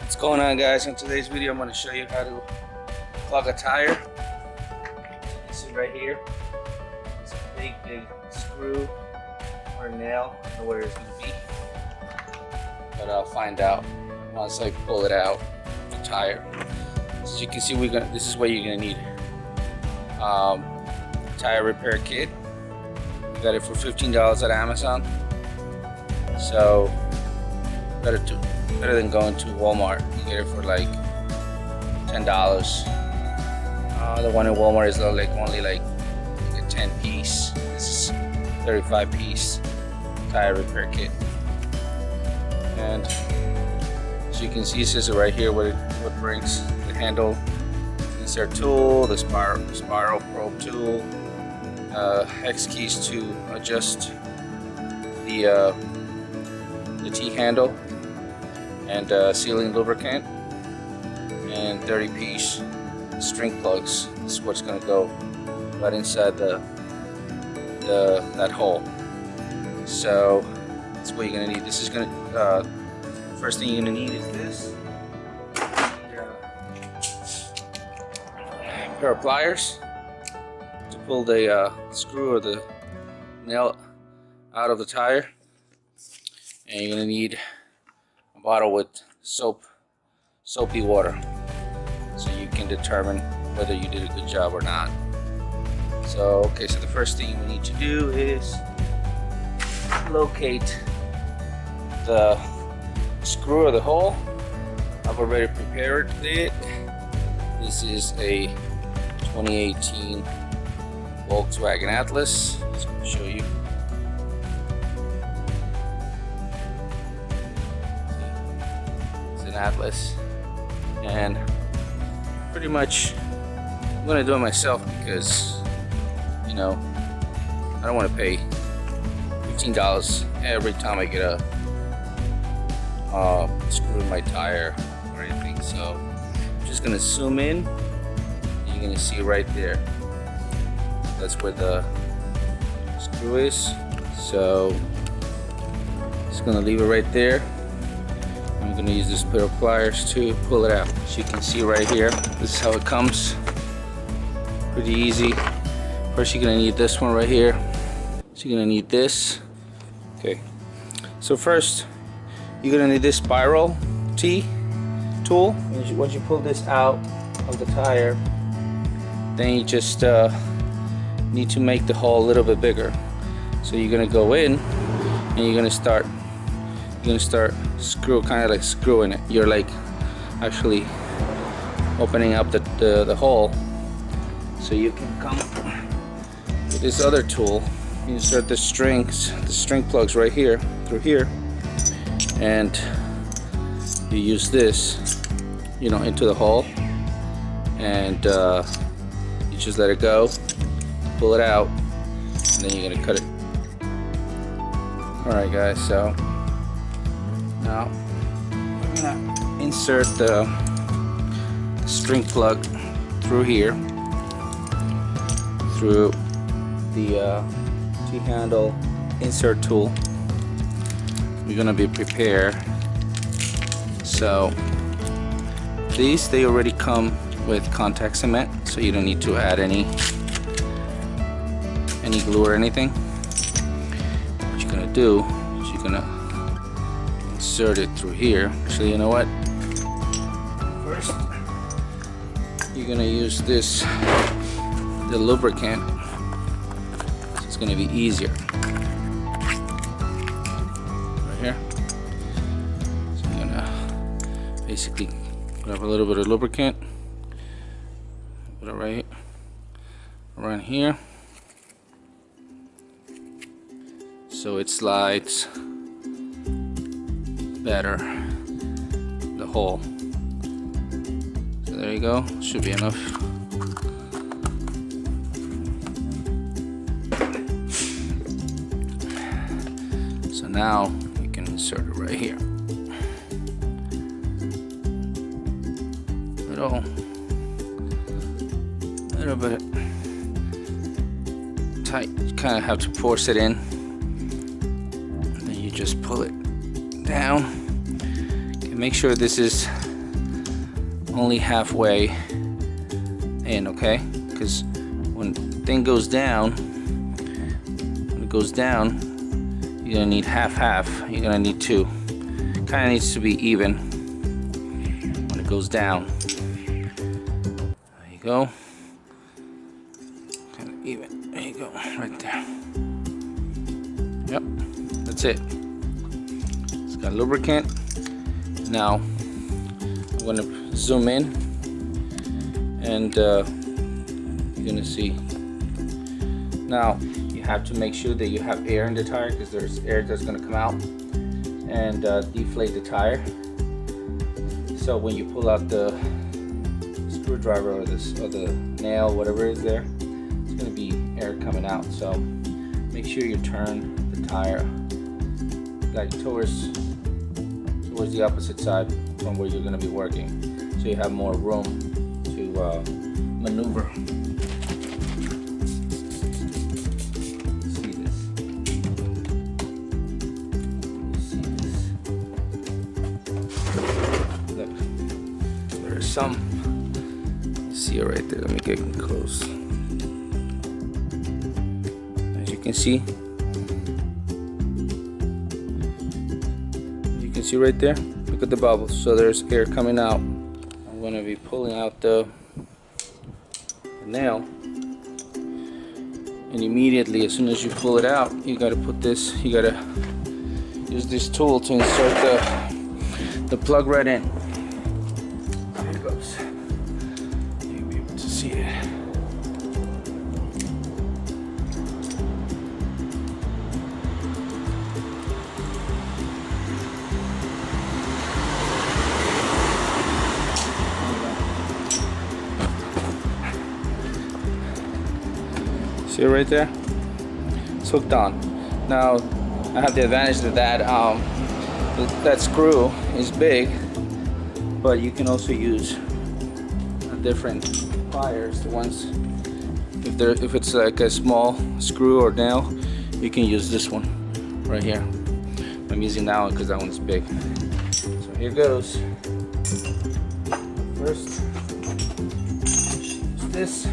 What's going on, guys? In today's video I'm going to show you how to plug a tire. You can see right here, it's a big screw or nail. I don't know where it's going to be, but I'll find out once I pull it out the tire. As you can see, this is what you're going to need. Tire repair kit. We got it for $15 at Amazon, so better than going to Walmart. You get it for like $10. The one in Walmart is only like a 10 piece. This is 35 piece tire repair kit. And as you can see, it says right here what brings the handle, insert tool, the spiral probe tool, hex keys to adjust the T-handle, and sealing lubricant, and 30-piece string plugs. This is what's going to go right inside that hole. So that's what you're going to need. This is going to first thing you're going to need is this. A pair of pliers to pull the screw or the nail out of the tire, and you're going to need a bottle with soapy water, so you can determine whether you did a good job or not. So okay, so the first thing we need to do is locate the screw or the hole. I've already prepared it. This is a 2018 Volkswagen Atlas. Just going to show you. Atlas, and pretty much I'm gonna do it myself because, you know, I don't want to pay $15 every time I get a screw in my tire or anything. So I'm just gonna zoom in, and you're gonna see right there, that's where the screw is. So just gonna leave it right there. I'm going to use this pair of pliers to pull it out. As you can see right here, this is how it comes. Pretty easy. First you're going to need this one right here. So you're going to need this. Okay. So first you're going to need this spiral T tool. Once you pull this out of the tire, then you just need to make the hole a little bit bigger. So you're going to go in and you're going to start kind of like screwing it. You're like actually opening up the hole, so you can come with this other tool. You insert the string plugs right here through here, and you use this, you know, into the hole, and you just let it go, pull it out, and then you're gonna cut it. Alright guys, so now we're gonna insert the string plug through here, through the T-handle insert tool. We're gonna be prepared. So these, they already come with contact cement, so you don't need to add any glue or anything. What you're gonna do is you're gonna insert it through here. Actually, you know what? First, you're gonna use the lubricant. So it's gonna be easier. Right here. So you're gonna basically grab a little bit of lubricant, put it right around here, so it slides better the hole. So there you go, should be enough. So now you can insert it right here. Little bit tight. You kind of have to force it in, and then you just pull it down. Okay, make sure this is only halfway in, okay? Because when the thing goes down, you're gonna need half. You're gonna need two. Kind of needs to be even when it goes down. There you go. Kind of even. There you go, right there. Yep, that's it. It's got lubricant. Now I'm gonna zoom in, and you're gonna see. Now you have to make sure that you have air in the tire, because there's air that's gonna come out and deflate the tire. So when you pull out the screwdriver or the nail, whatever is there, it's gonna be air coming out. So make sure you turn the tire like towards the opposite side from where you're gonna be working, so you have more room to maneuver. Some, you see it right there. Let me get close. As you can see right there, look at the bubbles. So there's air coming out. I'm going to be pulling out the nail, and immediately as soon as you pull it out, you got to use this tool to insert the plug right in. You'll be able to see it. See it right there? It's hooked on. Now I have the advantage that that screw is big, but you can also use different pliers. The ones, if it's like a small screw or nail, you can use this one right here. I'm using that one because that one's big. So here goes. First, this.